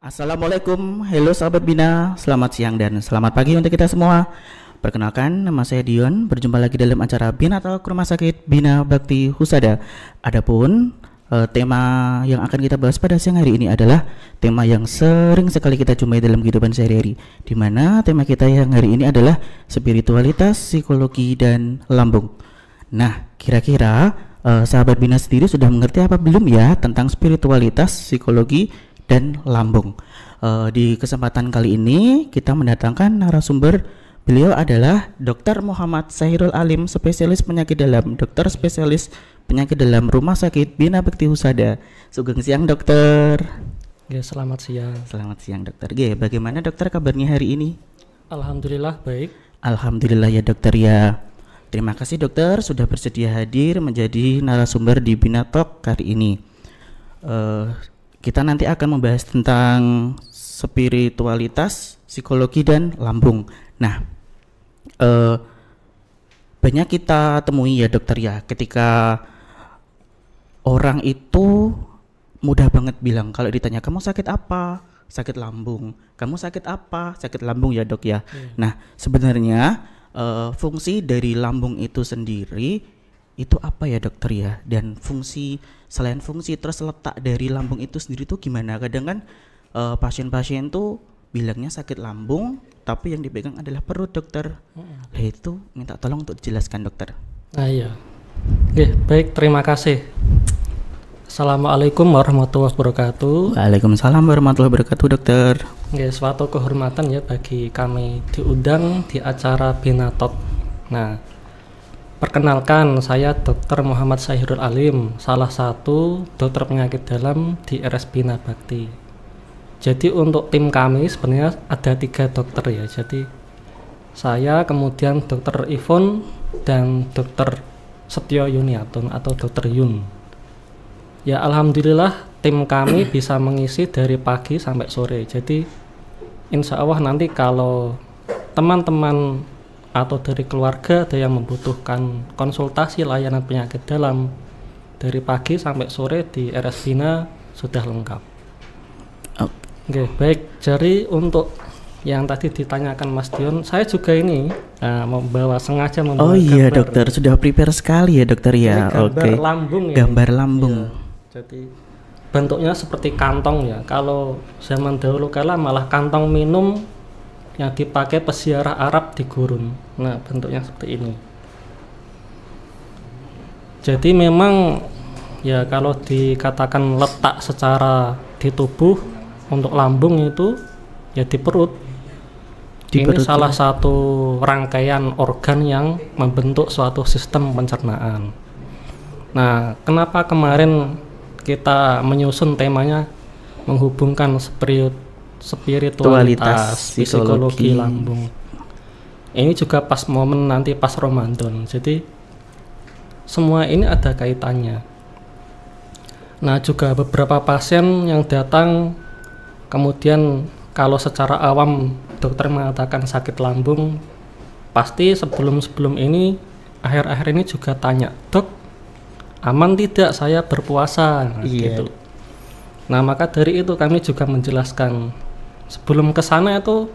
Assalamualaikum, halo sahabat Bina, selamat siang dan selamat pagi untuk kita semua. Perkenalkan, nama saya Dion, berjumpa lagi dalam acara Bina Talk Rumah Sakit Bina Bakti Husada. Adapun tema yang akan kita bahas pada siang hari ini adalah tema yang sering sekali kita jumpai dalam kehidupan sehari-hari, di mana tema kita yang hari ini adalah spiritualitas, psikologi, dan lambung. Nah, kira-kira sahabat Bina sendiri sudah mengerti apa belum ya tentang spiritualitas, psikologi, dan lambung? Di kesempatan kali ini kita mendatangkan narasumber. Beliau adalah Dr. Muhammad Syahrul Alim, spesialis penyakit dalam, dokter spesialis penyakit dalam Rumah Sakit Bina Bakti Husada. Sugeng siang dokter. Ya, selamat siang. Selamat siang dokter. Bagaimana dokter kabarnya hari ini? Alhamdulillah baik. Alhamdulillah ya dokter ya. Terima kasih dokter sudah bersedia hadir menjadi narasumber di Bina Talk kali ini. Kita nanti akan membahas tentang spiritualitas, psikologi, dan lambung. Nah, banyak kita temui ya dokter ya, ketika orang itu mudah banget bilang kalau ditanya kamu sakit apa, sakit lambung, kamu sakit apa, sakit lambung ya dok ya. Nah, sebenarnya fungsi dari lambung itu sendiri itu apa ya dokter ya, dan fungsi selain fungsi terus letak dari lambung itu sendiri tuh gimana? Kadang kan pasien-pasien tuh bilangnya sakit lambung tapi yang dipegang adalah perut dokter. Nah itu minta tolong untuk dijelaskan dokter. Nah iya. Oke, baik, terima kasih. Assalamualaikum warahmatullahi wabarakatuh. Waalaikumsalam warahmatullahi wabarakatuh dokter. Oke, suatu kehormatan ya bagi kami diundang di acara Bina Talk. Nah, perkenalkan, saya Dr. Muhammad Syahrul Alim, salah satu dokter penyakit dalam di RS Bina Bakti. Jadi untuk tim kami sebenarnya ada 3 dokter ya. Jadi saya, kemudian Dr. Ivon, dan Dr. Setyo Yuniatun atau Dr. Yun. Ya alhamdulillah tim kami bisa mengisi dari pagi sampai sore. Jadi insya Allah nanti kalau teman-teman atau dari keluarga ada yang membutuhkan konsultasi layanan penyakit dalam dari pagi sampai sore di RS Bina sudah lengkap. Oke, baik. Jadi untuk yang tadi ditanyakan Mas Dion, saya juga ini sengaja membawa iya gambar. dokter, sudah prepare sekali ya dokter ya. Gambar lambung ya. Gambar lambung. Ya, jadi bentuknya seperti kantong ya. Kalau zaman dahulu kala malah kantong minum yang dipakai peziarah Arab di gurun. Nah, bentuknya seperti ini. Jadi memang ya kalau dikatakan letak secara di tubuh, untuk lambung itu ya di perut. Ini salah satu rangkaian organ yang membentuk suatu sistem pencernaan. Nah, kenapa kemarin kita menyusun temanya menghubungkan spiritualitas, psikologi lambung. Ini juga pas momen nanti pas Ramadan. Jadi semua ini ada kaitannya. Nah, juga beberapa pasien yang datang kemudian kalau secara awam dokter mengatakan sakit lambung, pasti sebelum ini akhir-akhir ini juga tanya, "Dok, aman tidak saya berpuasa?" Gitu. Nah, maka dari itu kami juga menjelaskan. Sebelum ke sana itu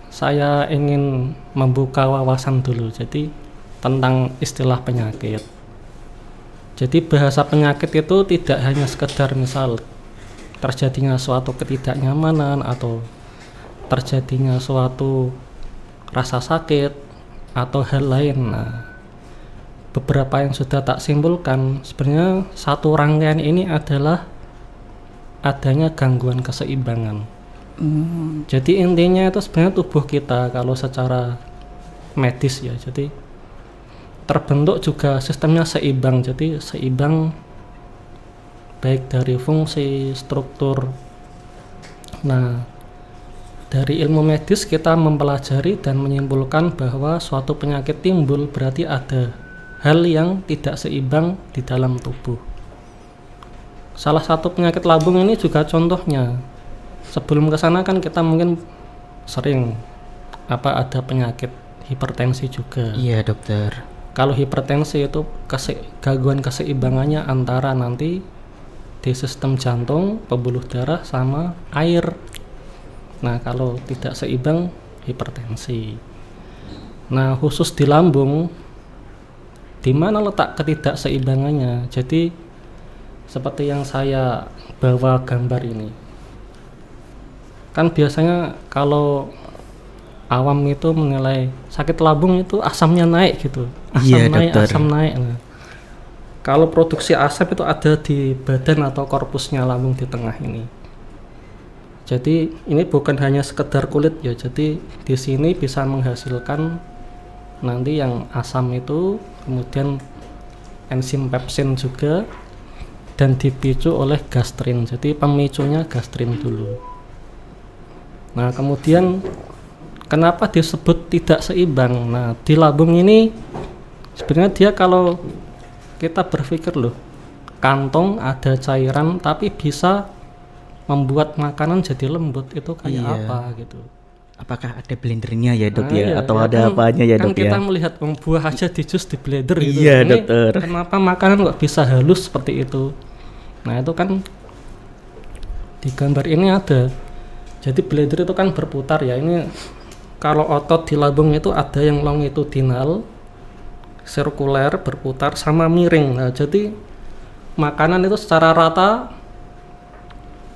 saya ingin membuka wawasan dulu. Jadi tentang istilah penyakit. Jadi bahasa penyakit itu tidak hanya sekedar misal terjadinya suatu ketidaknyamanan atau terjadinya suatu rasa sakit atau hal lain. Nah, beberapa yang sudah tak simpulkan, sebenarnya satu rangkaian ini adalah adanya gangguan keseimbangan. Jadi intinya itu sebenarnya tubuh kita kalau secara medis ya, jadi terbentuk juga sistemnya seimbang. Jadi seimbang baik dari fungsi, struktur. Nah, dari ilmu medis kita mempelajari dan menyimpulkan bahwa suatu penyakit timbul berarti ada hal yang tidak seimbang di dalam tubuh. Salah satu penyakit lambung ini juga contohnya. Sebelum ke sana kan kita mungkin sering ada penyakit hipertensi juga. Iya dokter. Kalau hipertensi itu gangguan keseimbangannya antara nanti di sistem jantung, pembuluh darah, sama air. Nah, kalau tidak seimbang, hipertensi. Nah, khusus di lambung, di mana letak ketidakseimbangannya? Jadi, seperti yang saya bawa gambar ini. Kan biasanya kalau awam itu menilai sakit lambung itu asamnya naik gitu. Asam naik, dokter. Asam naik. Nah, kalau produksi asam itu ada di badan atau korpusnya lambung di tengah ini. Jadi ini bukan hanya sekedar kulit ya. Jadi di sini bisa menghasilkan nanti yang asam itu, kemudian enzim pepsin juga, dan dipicu oleh gastrin. Jadi pemicunya gastrin dulu. Nah, kemudian kenapa disebut tidak seimbang? Nah, di lambung ini sebenarnya dia, kalau kita berpikir loh, kantong ada cairan tapi bisa membuat makanan jadi lembut, itu kayak apa gitu? Apakah ada blendernya ya dok ya? Atau ada apanya ya dok ya? Kan kita melihat buah aja di jus di blender gitu. Iya dokter. Kenapa makanan kok bisa halus seperti itu? Nah, itu kan di gambar ini ada. Jadi blender itu kan berputar ya. Ini kalau otot di lambung itu ada yang longitudinal, sirkuler, berputar, sama miring. Nah, jadi makanan itu secara rata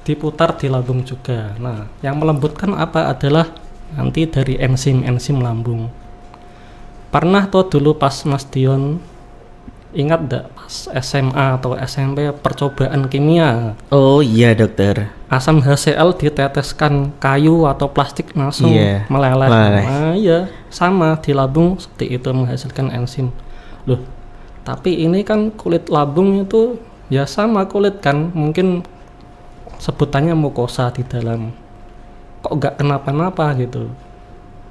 diputar di lambung juga. Nah, yang melembutkan apa adalah nanti dari enzim-enzim lambung. Pernah tuh dulu pas Mas Dion ingat enggak pas SMA atau SMP percobaan kimia? Oh iya dokter. Asam HCl diteteskan kayu atau plastik langsung meleleh. Nah, iya, sama di lambung seperti itu menghasilkan enzim. Loh, tapi ini kan kulit lambung itu ya sama kulit kan, mungkin sebutannya mukosa di dalam, kok nggak kenapa-napa gitu.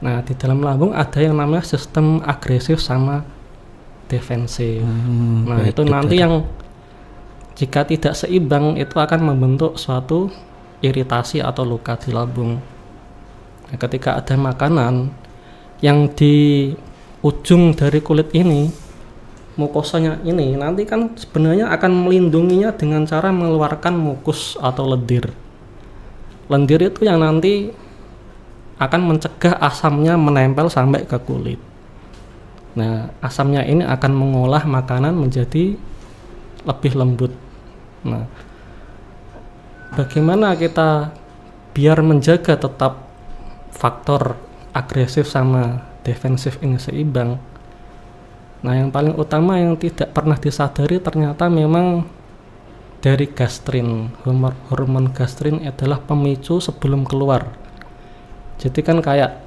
Nah, di dalam lambung ada yang namanya sistem agresif sama defensif. Nah, itu nanti yang jika tidak seimbang itu akan membentuk suatu iritasi atau luka di lambung. Nah, ketika ada makanan yang di ujung dari kulit ini, mukosanya ini nanti kan sebenarnya akan melindunginya dengan cara mengeluarkan mukus atau lendir. Lendir itu yang nanti akan mencegah asamnya menempel sampai ke kulit. Nah, asamnya ini akan mengolah makanan menjadi lebih lembut. Nah, bagaimana kita biar menjaga tetap faktor agresif sama defensif ini seimbang? Nah, yang paling utama yang tidak pernah disadari ternyata memang dari gastrin. Hormon gastrin adalah pemicu sebelum keluar. Jadi kan kayak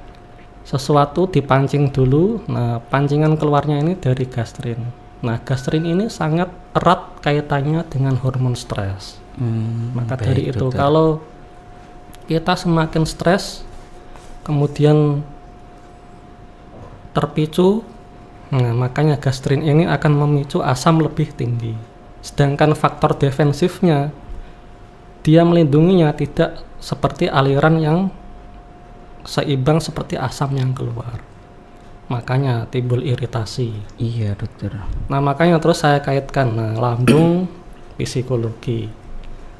sesuatu dipancing dulu, nah pancingan keluarnya ini dari gastrin. Nah, gastrin ini sangat erat kaitannya dengan hormon stres. Maka dari itu, kalau kita semakin stres, kemudian terpicu, nah makanya gastrin ini akan memicu asam lebih tinggi. Sedangkan faktor defensifnya, dia melindunginya tidak seperti aliran yang seimbang seperti asam yang keluar. Makanya timbul iritasi. Iya dokter. Nah, makanya terus saya kaitkan, nah, lambung psikologi.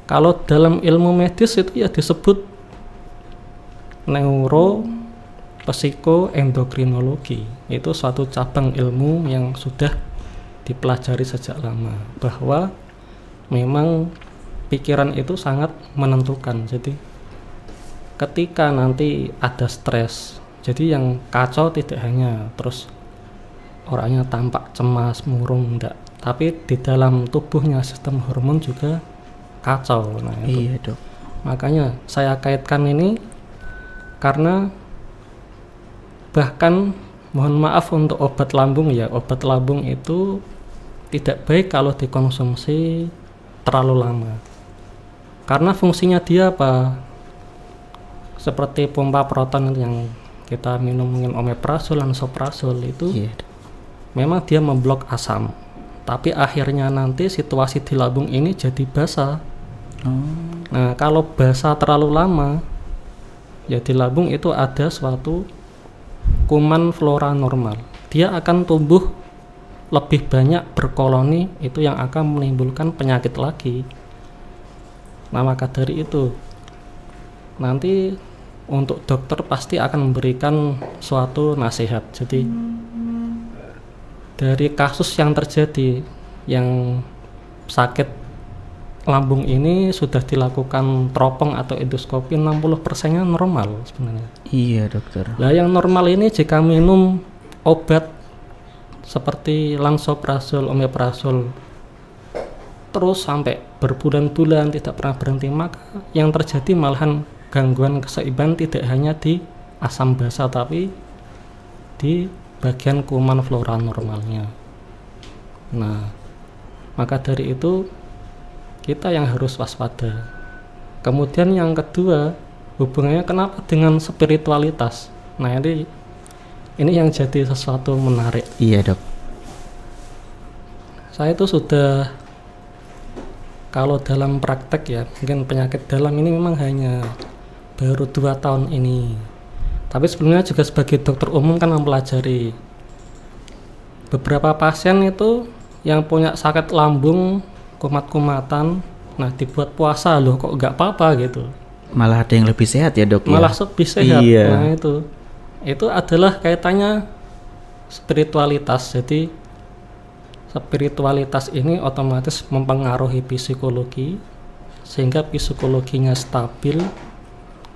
Kalau dalam ilmu medis itu ya disebut neuro psikoendokrinologi. Itu suatu cabang ilmu yang sudah dipelajari sejak lama, bahwa memang pikiran itu sangat menentukan. Jadi ketika nanti ada stres, jadi yang kacau tidak hanya terus orangnya tampak cemas, murung, enggak, tapi di dalam tubuhnya sistem hormon juga kacau. Nah, itu. Iya dok. Makanya saya kaitkan ini karena bahkan mohon maaf untuk obat lambung ya, obat lambung itu tidak baik kalau dikonsumsi terlalu lama. Karena fungsinya dia apa? Seperti pompa proton yang kita minum, mungkin omeprazol, lansoprazol itu memang dia memblok asam, tapi akhirnya nanti situasi di lambung ini jadi basah. Nah, kalau basah terlalu lama ya di lambung itu ada suatu kuman flora normal, dia akan tumbuh lebih banyak berkoloni, itu yang akan menimbulkan penyakit lagi. Nah, maka dari itu nanti untuk dokter pasti akan memberikan suatu nasihat. Jadi dari kasus yang terjadi, yang sakit lambung ini sudah dilakukan teropong atau endoskopi, 60%-nya normal sebenarnya. Iya dokter. Nah, yang normal ini jika minum obat seperti lansoprazol, omeprazol terus sampai berbulan-bulan tidak pernah berhenti, maka yang terjadi malahan gangguan keseimbangan tidak hanya di asam basa tapi di bagian kuman flora normalnya. Nah, maka dari itu kita yang harus waspada. Kemudian yang kedua, hubungannya kenapa dengan spiritualitas. Nah, ini yang jadi sesuatu menarik. Iya dok. Saya itu sudah, kalau dalam praktek ya, mungkin penyakit dalam ini memang hanya baru 2 tahun ini. Tapi sebelumnya juga sebagai dokter umum kan mempelajari beberapa pasien itu yang punya sakit lambung, kumat-kumatan, nah dibuat puasa loh kok nggak apa-apa gitu. Malah ada yang lebih sehat ya dok. Malah ya? lebih sehat. Iya. Nah itu adalah kaitannya spiritualitas. Jadi spiritualitas ini otomatis mempengaruhi psikologi, sehingga psikologinya stabil,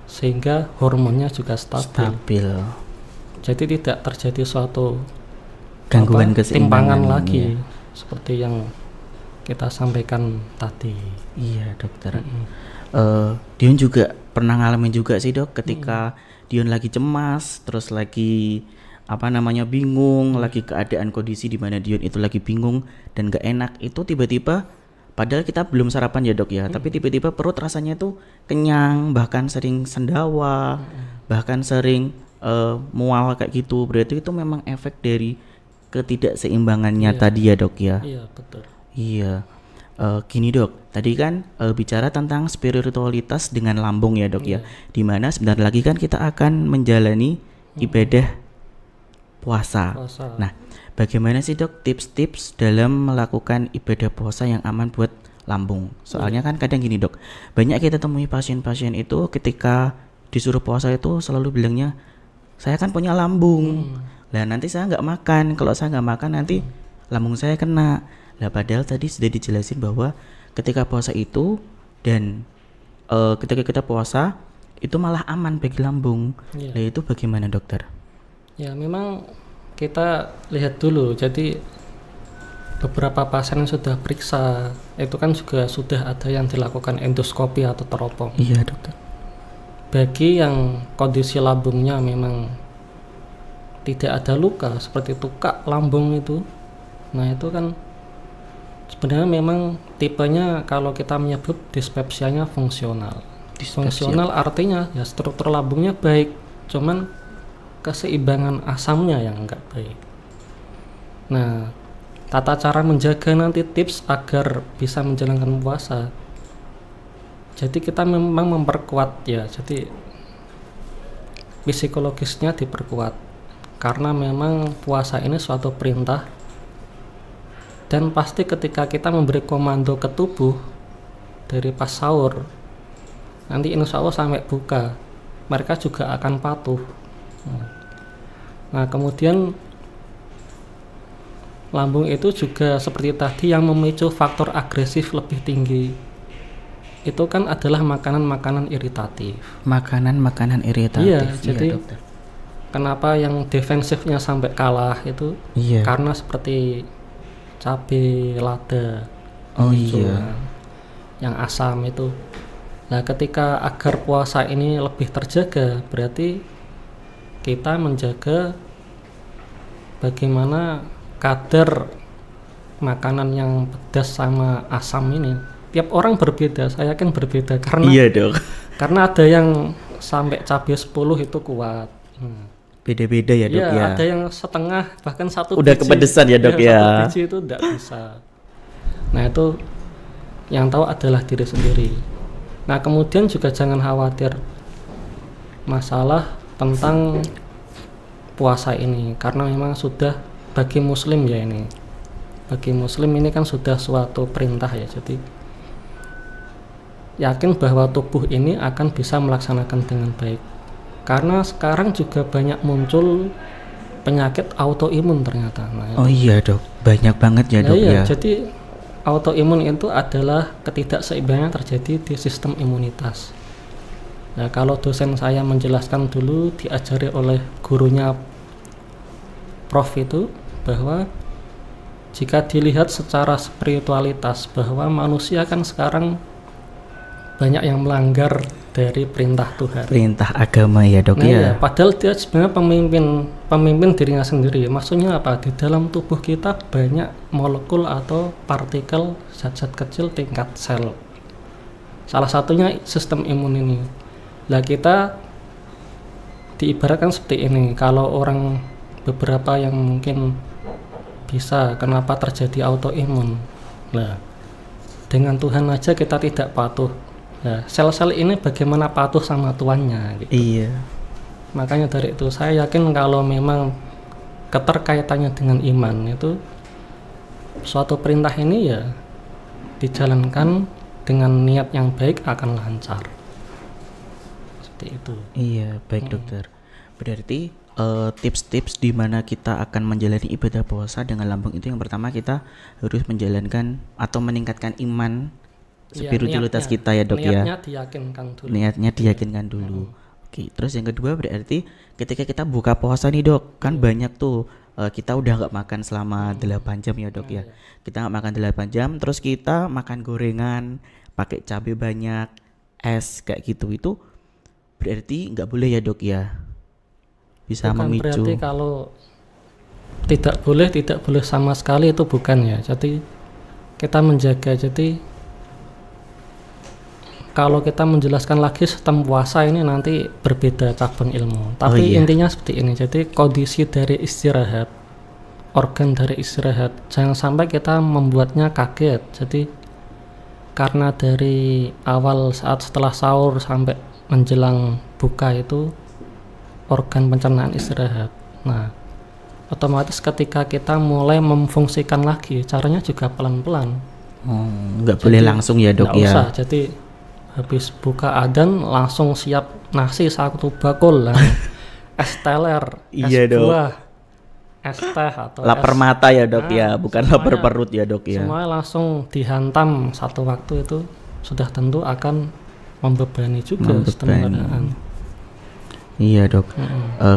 sehingga hormonnya juga stabil. Jadi tidak terjadi suatu gangguan keseimbangan keseimbangan lagi ya. Seperti yang kita sampaikan tadi. Iya dokter. Dion juga pernah ngalamin juga sih dok, ketika Dion lagi cemas, terus lagi bingung, lagi keadaan kondisi di mana Dion itu lagi bingung dan gak enak, itu tiba-tiba padahal kita belum sarapan ya dok ya, tapi tiba-tiba perut rasanya itu kenyang, bahkan sering sendawa, bahkan sering mual kayak gitu. Berarti itu memang efek dari ketidakseimbangannya tadi ya dok ya. Iya betul. Iya. Gini dok, tadi kan bicara tentang spiritualitas dengan lambung ya dok ya, dimana sebentar lagi kan kita akan menjalani ibadah puasa. Nah, bagaimana sih dok tips-tips dalam melakukan ibadah puasa yang aman buat lambung? Soalnya kan kadang gini dok, banyak kita temui pasien-pasien itu ketika disuruh puasa itu selalu bilangnya, saya kan punya lambung, lah nanti saya nggak makan, kalau saya nggak makan nanti lambung saya kena. Lah padahal tadi sudah dijelasin bahwa ketika puasa itu dan ketika kita puasa itu malah aman bagi lambung. Lah itu bagaimana dokter? Ya memang kita lihat dulu. Jadi beberapa pasien yang sudah periksa itu kan juga sudah ada yang dilakukan endoskopi atau teropong. Iya dokter. Bagi yang kondisi lambungnya memang tidak ada luka seperti tukak lambung itu, nah itu kan sebenarnya memang tipenya kalau kita menyebut dispepsianya fungsional. Fungsional artinya ya struktur lambungnya baik, cuman keseimbangan asamnya yang enggak baik. Nah, tata cara menjaga nanti tips agar bisa menjalankan puasa. Jadi kita memang memperkuat ya, jadi psikologisnya diperkuat karena memang puasa ini suatu perintah. Dan pasti ketika kita memberi komando ke tubuh dari pas sahur, nanti insya Allah sampai buka, mereka juga akan patuh. Nah kemudian lambung itu juga seperti tadi yang memicu faktor agresif lebih tinggi. Itu kan adalah makanan-makanan iritatif. Makanan-makanan iritatif. Iya, jadi dokter. Kenapa yang defensifnya sampai kalah itu? Iya. Karena seperti cabai, lada, yang asam itu. Nah ketika agar puasa ini lebih terjaga, berarti kita menjaga bagaimana kadar makanan yang pedas sama asam ini. Tiap orang berbeda, saya yakin berbeda karena iya dok. Karena ada yang sampai cabai 10 itu kuat. Beda-beda ya dok ya. Ada yang setengah bahkan satu udah biji, kepedesan ya dok ya. Satu biji itu tidak bisa. Nah itu yang tahu adalah diri sendiri. Nah kemudian juga jangan khawatir masalah tentang puasa ini karena memang sudah bagi muslim ya ini. Bagi muslim ini kan sudah suatu perintah ya. Jadi yakin bahwa tubuh ini akan bisa melaksanakan dengan baik. Karena sekarang juga banyak muncul penyakit autoimun ternyata. Nah, Oh iya dok, banyak banget ya dok ya. Jadi autoimun itu adalah ketidakseimbangan terjadi di sistem imunitas. Nah, kalau dosen saya menjelaskan dulu, diajari oleh gurunya Prof itu, bahwa jika dilihat secara spiritualitas, bahwa manusia kan sekarang banyak yang melanggar dari perintah Tuhan. Perintah agama ya dok ya. Padahal dia sebenarnya pemimpin dirinya sendiri. Maksudnya apa? Di dalam tubuh kita banyak molekul atau partikel zat-zat kecil tingkat sel. Salah satunya sistem imun ini. Lah kita diibaratkan seperti ini. Kalau orang beberapa yang mungkin bisa, kenapa terjadi autoimun? Nah, dengan Tuhan aja kita tidak patuh. Nah, sel-sel ini bagaimana patuh sama tuannya gitu. Iya. Makanya dari itu saya yakin kalau memang keterkaitannya dengan iman itu suatu perintah ini ya dijalankan dengan niat yang baik akan lancar. Seperti itu. Iya, baik dokter. Berarti tips-tips di mana kita akan menjalani ibadah puasa dengan lambung itu, yang pertama kita harus menjalankan atau meningkatkan iman spiritualitas kita ya dok ya. Niatnya diyakinkan dulu. Niatnya diyakinkan dulu. Oke, terus yang kedua berarti ketika kita buka puasa nih dok, kan banyak tuh kita udah nggak makan selama 8 jam ya dok ya. Kita nggak makan 8 jam, terus kita makan gorengan, pakai cabai banyak, es kayak gitu, itu berarti nggak boleh ya dok ya. Bisa bukan memicu. Berarti kalau tidak boleh sama sekali itu bukan ya. Jadi kita menjaga. Jadi kalau kita menjelaskan lagi sistem puasa ini nanti berbeda cabang ilmu. Tapi intinya seperti ini. Jadi kondisi dari istirahat, organ dari istirahat, jangan sampai kita membuatnya kaget. Jadi karena dari awal saat setelah sahur sampai menjelang buka itu organ pencernaan istirahat. Nah, otomatis ketika kita mulai memfungsikan lagi, caranya juga pelan-pelan. Nggak boleh langsung ya dok ya. Nggak usah. Jadi habis buka adzan langsung siap nasi 1 bakul lah. Es teler, es buah, es teh atau lapar mata ya dok ya, bukan lapar perut ya dok ya. Semuanya langsung dihantam satu waktu itu sudah tentu akan membebani juga sistem pencernaan. Iya dok.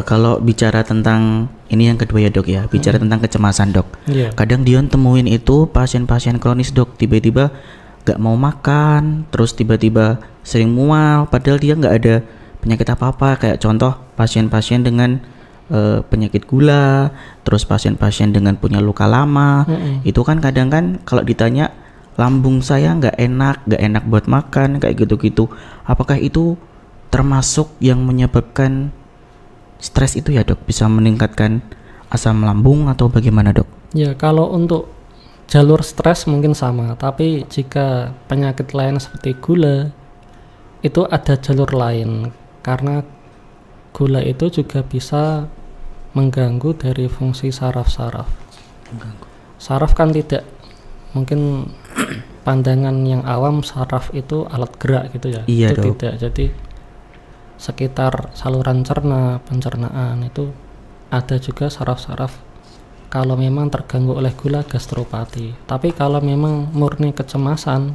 Kalau bicara tentang ini yang kedua ya dok ya, bicara tentang kecemasan dok. Kadang Dion temuin itu pasien-pasien kronis dok, tiba-tiba gak mau makan, terus tiba-tiba sering mual, padahal dia gak ada penyakit apa-apa. Kayak contoh pasien-pasien dengan penyakit gula, terus pasien-pasien dengan punya luka lama, itu kan kadang kan kalau ditanya lambung saya gak enak buat makan, kayak gitu-gitu. Apakah itu termasuk yang menyebabkan stres itu ya dok? Bisa meningkatkan asam lambung atau bagaimana dok? Ya, kalau untuk jalur stres mungkin sama, tapi jika penyakit lain seperti gula itu ada jalur lain, karena gula itu juga bisa mengganggu dari fungsi saraf-saraf. Saraf kan tidak, mungkin pandangan yang awam saraf itu alat gerak gitu ya. Iya, itu dok. Tidak. Jadi sekitar saluran cerna, pencernaan itu ada juga saraf-saraf. Kalau memang terganggu oleh gula, gastropati. Tapi kalau memang murni kecemasan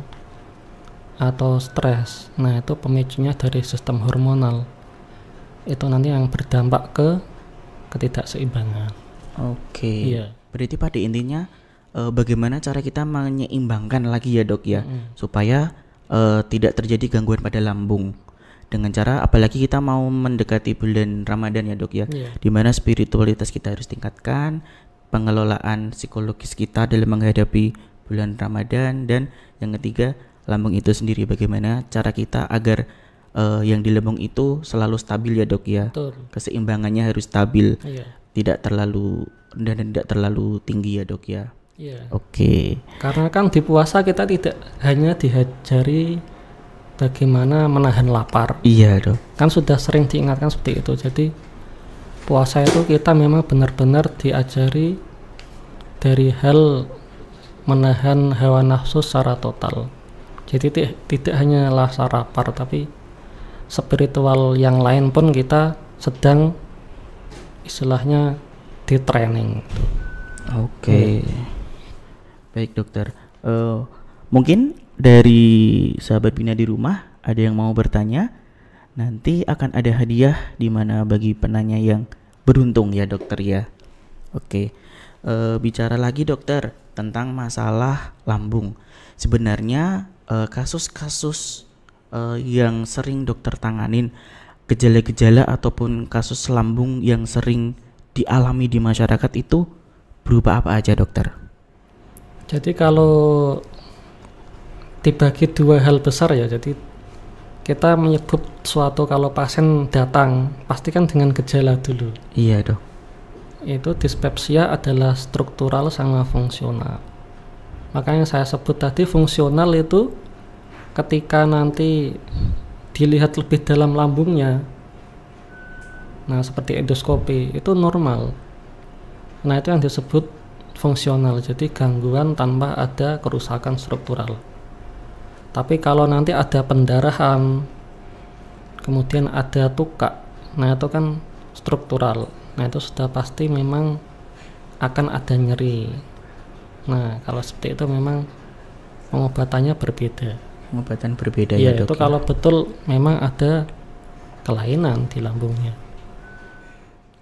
atau stres, nah itu pemicunya dari sistem hormonal. Itu nanti yang berdampak ke ketidakseimbangan. Oke. Iya. Berarti pada intinya bagaimana cara kita menyeimbangkan lagi ya dok ya, supaya tidak terjadi gangguan pada lambung. Dengan cara, apalagi kita mau mendekati bulan Ramadan ya dok ya, dimana spiritualitas kita harus tingkatkan, pengelolaan psikologis kita dalam menghadapi bulan Ramadan, dan yang ketiga lambung itu sendiri, bagaimana cara kita agar yang di lambung itu selalu stabil ya dok ya. Betul. Keseimbangannya harus stabil, tidak terlalu rendah dan tidak terlalu tinggi ya dok ya. Oke. Karena kan di puasa kita tidak hanya diajari bagaimana menahan lapar. Iya dok. Kan sudah sering diingatkan seperti itu. Jadi puasa itu kita memang benar-benar diajari dari hal menahan hawa nafsu secara total. Jadi tidak hanya rasa lapar, tapi spiritual yang lain pun kita sedang istilahnya di training. Oke. Baik dokter. Mungkin dari sahabat Bina di rumah ada yang mau bertanya. Nanti akan ada hadiah di mana bagi penanya yang beruntung ya dokter ya. Oke. Bicara lagi dokter tentang masalah lambung. Sebenarnya kasus-kasus yang sering dokter tanganin, gejala-gejala ataupun kasus lambung yang sering dialami di masyarakat itu berupa apa aja dokter? Jadi kalau dibagi dua hal besar ya, jadi kita menyebut suatu kalau pasien datang pastikan dengan gejala dulu. Iya dok. Itu dispepsia adalah struktural sama fungsional. Makanya saya sebut tadi fungsional itu ketika nanti dilihat lebih dalam lambungnya, nah seperti endoskopi itu normal. Nah itu yang disebut fungsional, jadi gangguan tanpa ada kerusakan struktural. Tapi kalau nanti ada pendarahan, kemudian ada tukak, nah itu kan struktural. Nah itu sudah pasti memang akan ada nyeri. Nah kalau seperti itu memang pengobatannya berbeda. Pengobatan berbeda ya ya dok. Itu ya? Kalau betul memang ada kelainan di lambungnya.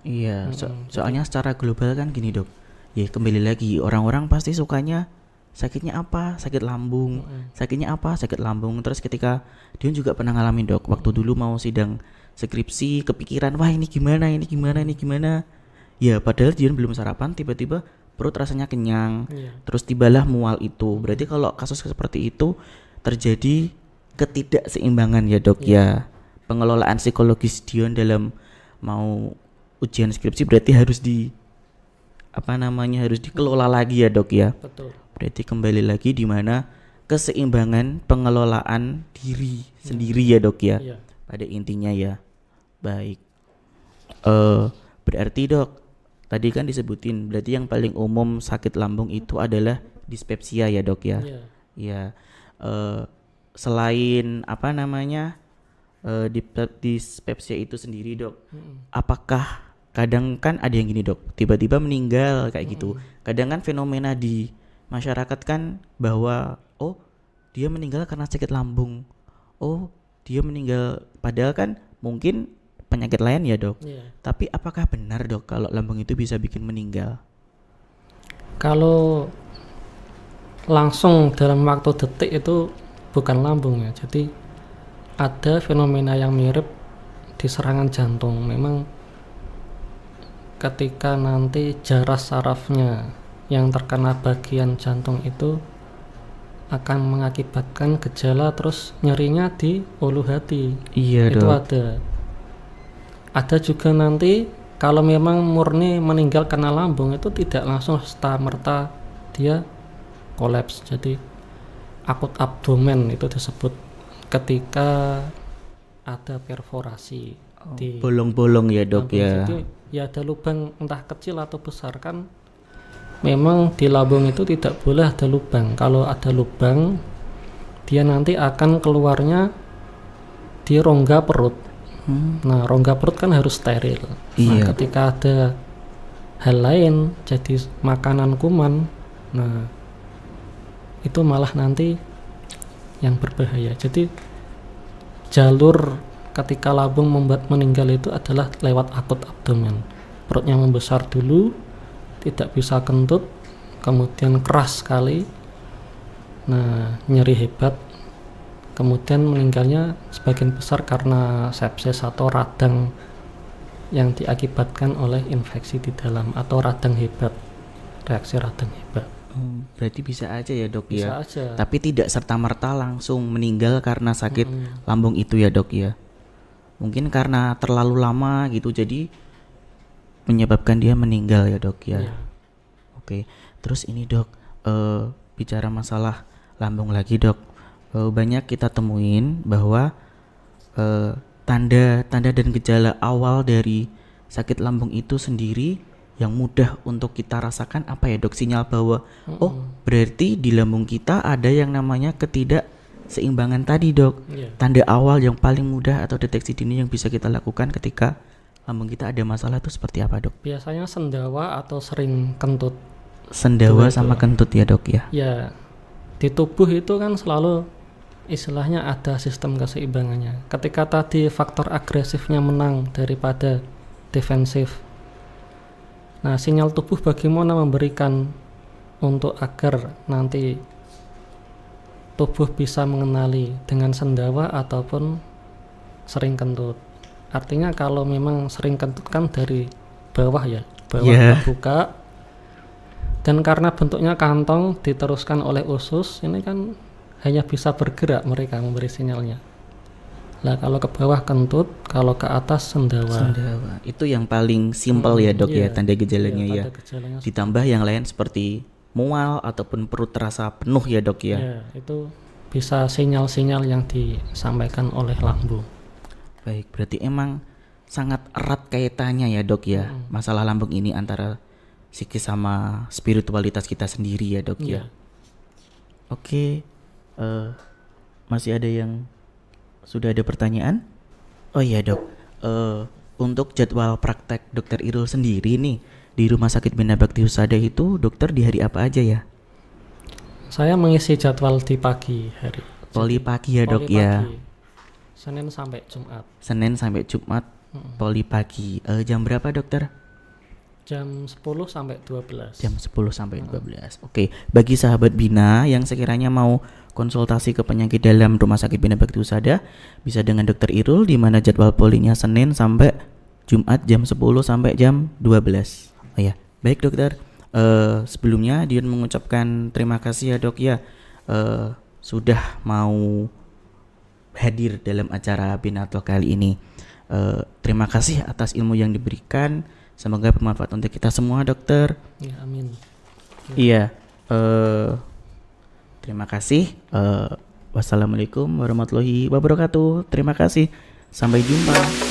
Iya, soalnya secara global kan gini dok. Ya kembali lagi orang-orang pasti sukanya sakitnya apa? Sakit lambung. Sakitnya apa? Sakit lambung. Terus ketika dia juga pernah ngalamin dok, waktu dulu mau sidang skripsi kepikiran, wah ini gimana, ini gimana, ini gimana. Ya padahal dia belum sarapan, tiba-tiba perut rasanya kenyang. Terus tibalah mual itu. Berarti kalau kasus seperti itu terjadi ketidakseimbangan ya dok ya. Pengelolaan psikologis Dion dalam mau ujian skripsi berarti harus harus dikelola lagi ya dok ya. Betul. Berarti kembali lagi di mana keseimbangan pengelolaan diri sendiri ya dok ya. Pada intinya ya. Baik. Berarti dok tadi kan disebutin berarti yang paling umum sakit lambung itu adalah dispepsia ya dok ya. Ya. Selain dispepsia itu sendiri dok, apakah kadang kan ada yang gini dok, tiba-tiba meninggal kayak gitu. Kadang kan fenomena di masyarakat kan bahwa oh dia meninggal karena sakit lambung, oh dia meninggal padahal kan mungkin penyakit lain ya dok. Tapi apakah benar dok kalau lambung itu bisa bikin meninggal? Kalau langsung dalam waktu detik itu bukan lambung ya, jadi ada fenomena yang mirip di serangan jantung. Memang ketika nanti jaras sarafnya yang terkena bagian jantung itu akan mengakibatkan gejala terus nyerinya di ulu hati. Iya itu dok. Ada juga nanti kalau memang murni meninggal karena lambung itu tidak langsung serta-merta dia kolaps, jadi akut abdomen itu disebut ketika ada perforasi di bolong-bolong ya dok lambung. ya. Jadi ya ada lubang entah kecil atau besar kan. Memang di lambung itu tidak boleh ada lubang. Kalau ada lubang dia nanti akan keluarnya di rongga perut. Nah rongga perut kan harus steril. Nah ketika ada hal lain jadi makanan kuman, nah itu malah nanti yang berbahaya. Jadi jalur ketika lambung membuat meninggal itu adalah lewat akut abdomen. Perutnya membesar dulu, tidak bisa kentut, kemudian keras sekali, nah nyeri hebat, kemudian meninggalnya sebagian besar karena sepsis atau radang yang diakibatkan oleh infeksi di dalam atau radang hebat, reaksi radang hebat. Berarti bisa aja ya dok bisa ya. Aja. Tapi tidak serta-merta langsung meninggal karena sakit lambung itu ya dok ya. Mungkin karena terlalu lama gitu jadi menyebabkan dia meninggal ya dok ya. Oke. Terus ini dok, bicara masalah lambung lagi dok, banyak kita temuin bahwa tanda-tanda dan gejala awal dari sakit lambung itu sendiri yang mudah untuk kita rasakan apa ya dok? Sinyal bahwa oh berarti di lambung kita ada yang namanya keseimbangan tadi, Dok. Iya. Tanda awal yang paling mudah atau deteksi dini yang bisa kita lakukan ketika lambung kita ada masalah itu seperti apa, Dok? Biasanya sendawa atau sering kentut. Sendawa Itu. sama kentut ya, Dok ya. Ya, di tubuh itu kan selalu istilahnya ada sistem keseimbangannya. Ketika tadi faktor agresifnya menang daripada defensif. Nah, sinyal tubuh bagaimana memberikan untuk agar nanti tubuh bisa mengenali dengan sendawa ataupun sering kentut. Artinya kalau memang sering kentut kan dari bawah ya, bawah terbuka, dan karena bentuknya kantong diteruskan oleh usus, ini kan hanya bisa bergerak mereka memberi sinyalnya. Lah kalau ke bawah kentut, kalau ke atas sendawa. Itu yang paling simpel ya, Dok ya, tanda gejalanya ya. Tanda gejalanya Ditambah yang lain seperti mual ataupun perut terasa penuh ya, Dok ya. Ya, itu bisa sinyal-sinyal yang disampaikan oleh lambung. Baik, berarti emang sangat erat kaitannya ya, Dok ya. Masalah lambung ini antara psikis sama spiritualitas kita sendiri ya, Dok ya. Oke. Masih ada yang sudah ada pertanyaan? Oh iya, Dok. Untuk jadwal praktek Dokter Irul sendiri nih di Rumah Sakit Bina Bakti Husada itu dokter di hari apa aja ya? Saya mengisi jadwal di pagi hari. Poli pagi ya, Dok ya. Senin sampai Jumat. Senin sampai Jumat. Poli pagi. Jam berapa, Dokter? Jam 10 sampai 12. Jam 10 sampai 12. Oke, bagi sahabat Bina yang sekiranya mau konsultasi ke penyakit dalam Rumah Sakit Bina Bakti Husada, bisa dengan Dokter Irul di mana jadwal polinya Senin sampai Jumat jam 10 sampai jam 12. Oh ya, baik Dokter. Sebelumnya Dion mengucapkan terima kasih ya, Dok ya, sudah mau hadir dalam acara Bina Talk kali ini. Terima kasih atas ilmu yang diberikan. Semoga bermanfaat untuk kita semua, Dokter. Ya, amin. Iya. Terima kasih. Wassalamualaikum warahmatullahi wabarakatuh. Terima kasih. Sampai jumpa.